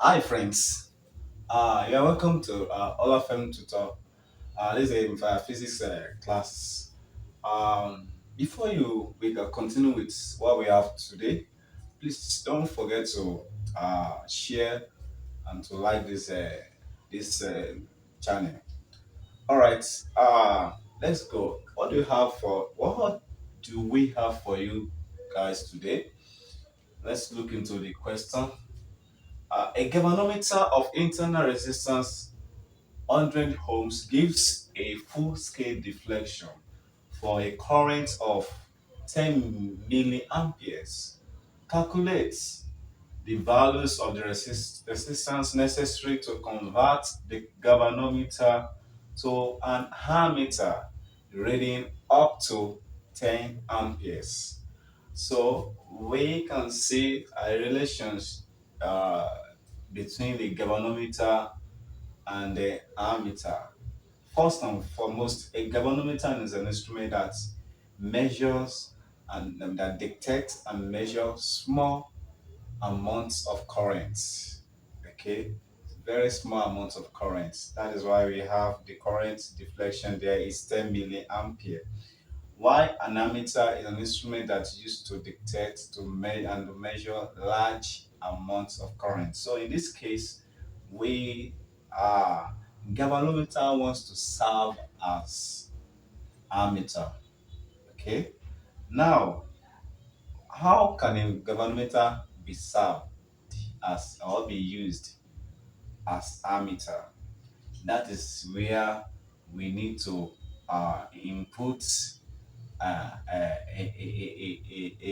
Hi, friends. You're welcome to All of Them Tutor. This is a physics class. Before we can continue with what we have today, please don't forget to share and to like this channel. All right. Let's go. What do we have for you guys today? Let's look into the question. A galvanometer of internal resistance 100 ohms gives a full-scale deflection for a current of 10 milliamperes. Calculate the values of the resistance necessary to convert the galvanometer to an ammeter reading up to 10 amperes. So we can see a relations uh, between the galvanometer and the ammeter. First and foremost, a galvanometer is an instrument that measures and that detects and measures small amounts of current. Okay, very small amounts of current. That is why we have the current deflection there is 10 milliampere. Why an ammeter is an instrument that's used to detect to measure large amounts of current. So in this case, we galvanometer wants to serve as ammeter. Okay. Now, how can a galvanometer be served as or be used as ammeter? That is where we need to input a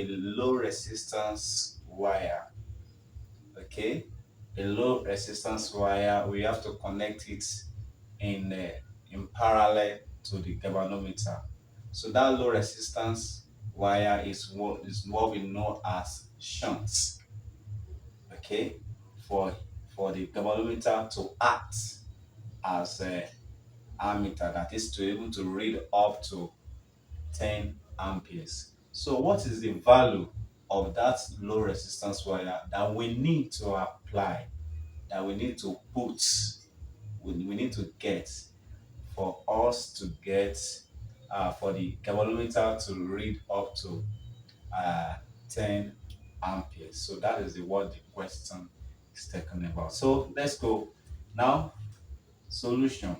low resistance wire. Okay, a low resistance wire. We have to connect it in in parallel to the galvanometer. So that low resistance wire is what we know as shunt. Okay, for for the galvanometer to act as a ammeter, that is to able to read up to 10 amperes. So what is the value of that low resistance wire that we need to apply, that we need to put, we need to get for us to get for the galvanometer to read up to uh, 10 amperes. So that is what the question is talking about. So let's go. Now, solution.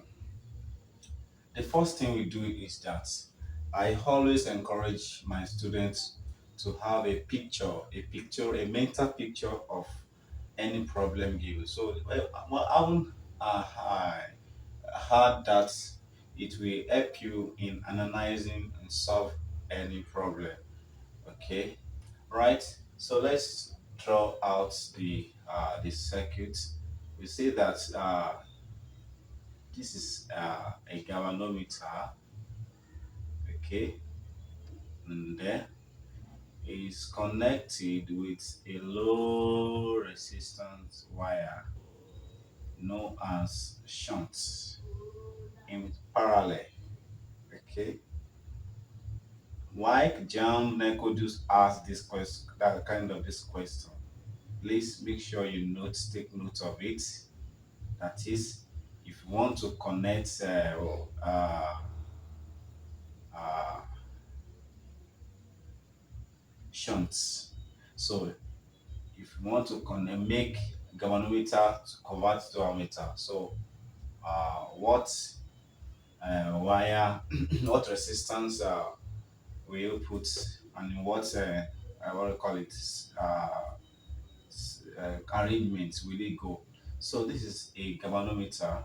The first thing we do is that I always encourage my students to have a mental picture of any problem given. So, I haven't I heard that it will help you in analyzing and solve any problem. Okay, right? So let's draw out the circuit. We see that this is a galvanometer. Okay, and there is connected with a low resistance wire known as shunt in parallel. Okay, why Jam Nekodus asked this question, that kind of this question? Please make sure you take note of it. That is, if you want to connect uh, shunts, so if you want to make galvanometer to convert to ammeter, so what wire, what resistance will you put, and what do you call it, arrangement will it go? So this is a galvanometer.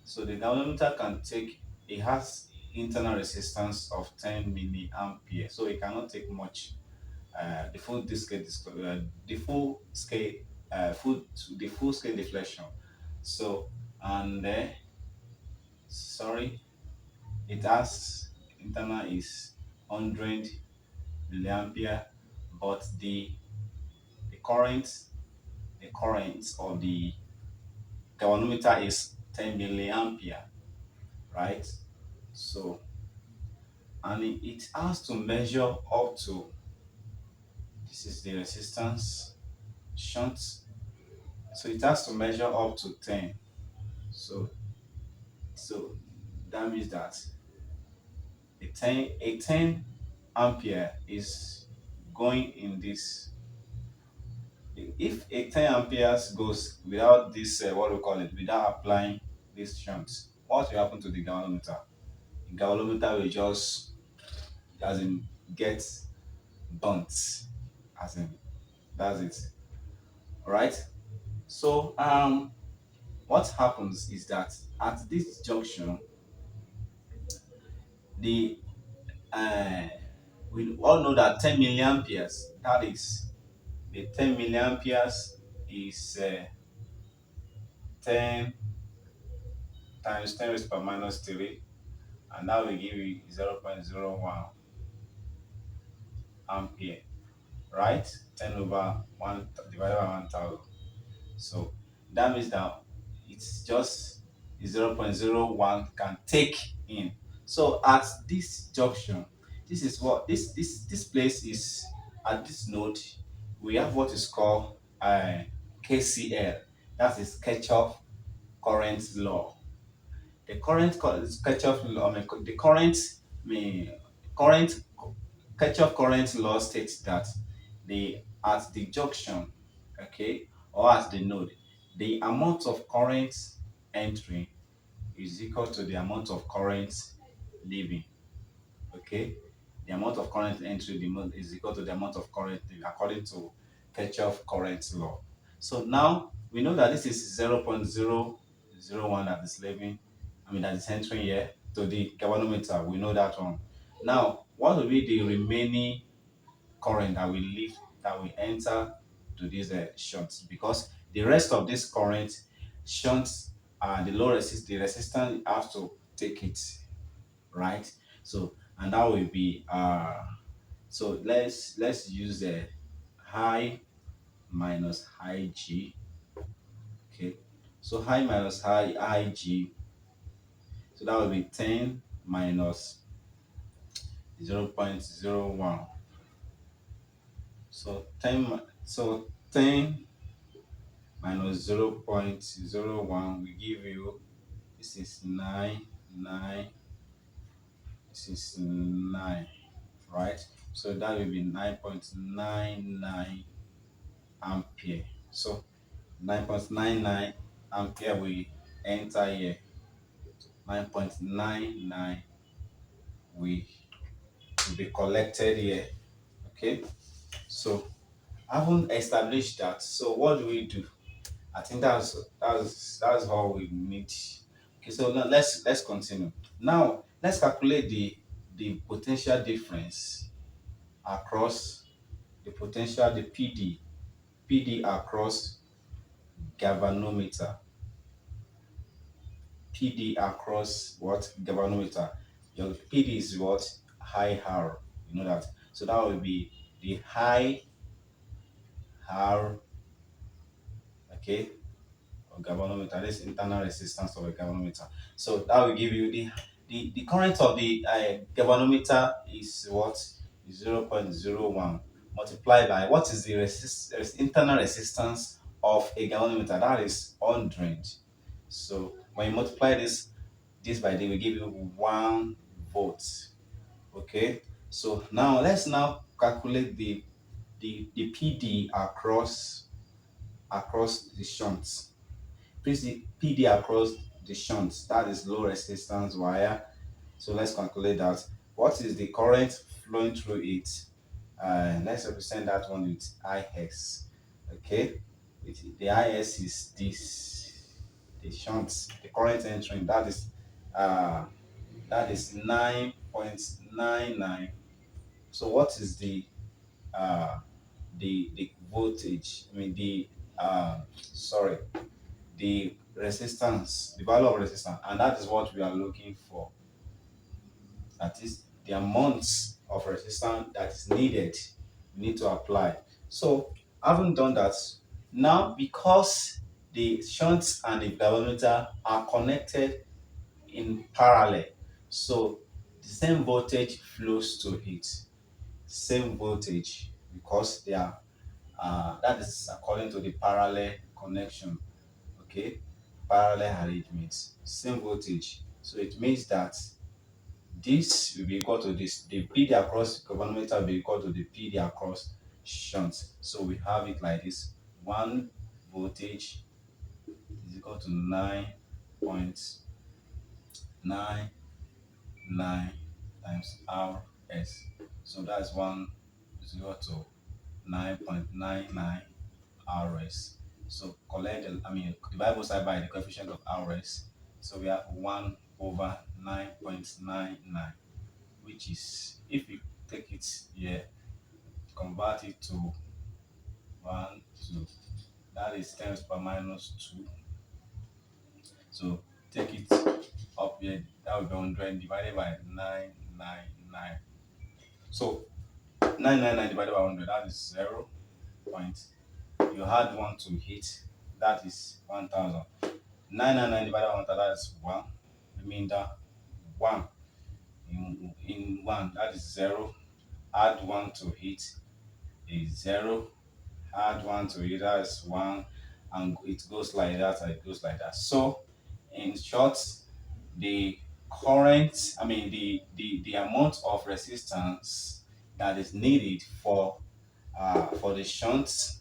So the galvanometer it has internal resistance of 10 milliampere, so it cannot take much. The full scale, full the full scale deflection. So and sorry, it has internal is 100 milliampere, but the current the current of the galvanometer is 10 milliampere, right? So and it has to measure up to, this is the resistance shunt. So it has to measure up to 10. So so that means that a 10 ampere is going in this. If a 10 amperes goes without this, what do we call it, without applying this shunt, what will happen to the galvanometer? The galvanometer will just, as in, get burnt, as in, that's it. All right. So what happens is that at this junction, the uh, we all know that 10 milliamperes, that is, the 10 milliamperes is 10 times 10 raised per minus 3, and that will give you 0.01 ampere, right? 10 over 1 divided by 1000. So that means that it's just 0.01 can take in. So at this junction, this is what this place is. At this node, we have what is called KCL. That is Kirchhoff current law. The Kirchhoff law, the current Kirchhoff current law states that the at the junction, okay, or at the node, the amount of current entering is equal to the amount of current leaving. Okay, the amount of current entry is equal to the amount of current leaving according to Kirchhoff current law. So now we know that this is 0.001 that is leaving, that is entering here to the galvanometer. We know that one. Now, what will be the remaining current that will leave, that will enter to these shunts? Because the rest of this current shunts, the resistance have to take it, right? So, and that will be so let's use the high minus high G. Okay, so high minus high G, so that will be 10 minus 0.01. So 10 minus 0.01 will give you, this is 9, this is 9, right? So that will be 9.99 ampere. So 9.99 ampere will enter here. 9.99 will be collected here. Okay, so I haven't established that. So what do we do? I think that's all we need. Okay, so now let's continue. Now let's calculate the potential difference across the PD across galvanometer. PD across what? Galvanometer. Your PD is what? High R. You know that. So that will be the high R, okay, of galvanometer. This internal resistance of a galvanometer. So that will give you the current of the galvanometer is what? 0.01 multiplied by what is the internal resistance of a galvanometer? That is 100. So when you multiply this by they will give you 1 volt. Okay, so now let's now calculate the PD across the shunts. Please, the PD across the shunts, that is low resistance wire. So let's calculate that. What is the current flowing through it? Let's represent that one with IS. Okay, the IS is this, the shunt, the current entering, uh, that is 9.99. So what is uh, the voltage? Sorry, the resistance, the value of resistance, and that is what we are looking for. That is the amount of resistance that is needed, we need to apply. So having done that, now because the shunt and the galvanometer are connected in parallel, so the same voltage flows to it. Same voltage, because they are that is according to the parallel connection. Okay, parallel arrangement, same voltage. So it means that this will be equal to this. The PD across galvanometer will be equal to the PD across shunt. So we have it like this. One voltage is equal to 9.99 times Rs. So that's 1 is equal to 9.99 Rs. So collect the, divide both side by the coefficient of Rs. So we have 1 over 9.99, which is, if you take it here, convert it to 1, 2, that is 10 to the power minus 2. So take it up here, that will be 100 divided by 999. So 999 divided by 100, that is 0 point. You add 1 to it, that is 1000. 999 divided by 1000, that is 1. Remainder 1 in 1, that is 0. Add 1 to it is 0. Add 1 to it, that is 1. And it goes like that, and it goes like that. So, in short, the current, the amount of resistance that is needed for the shunt,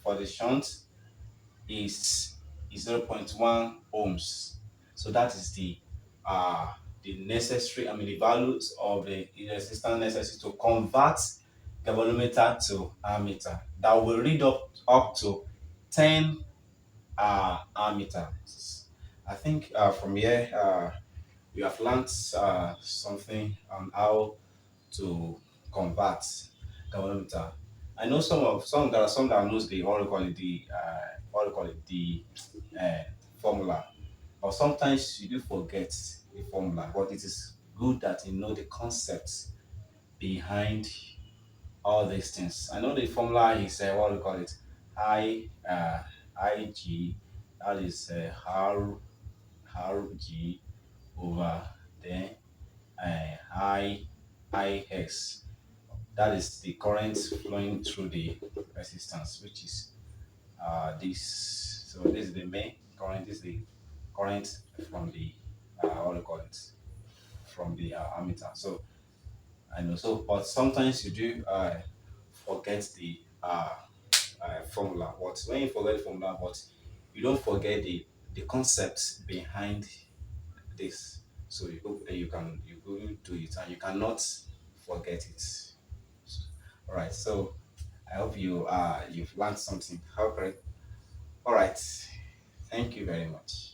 for the shunt is 0.1 ohms. So that is the necessary, the values of the resistance necessary to convert galvanometer to ammeter, that will read up to 10 ammeters. I think from here you have learned something on how to convert galvanometer. I know there are some that knows the what do you call it, the uh, formula, but sometimes you do forget the formula. But it is good that you know the concepts behind all these things. I know the formula is what do you call it, IG, that is RG over then IX. That is the current flowing through the resistance, which is this. So this is the main current. This is the current from the what do you call it, from the ammeter. So I know. So, but sometimes you do forget the formula. But when you forget the formula, but you don't forget the concepts behind this. So you hope that you go do it and you cannot forget it. All right. So I hope you've learned something. Okay. All right. Thank you very much.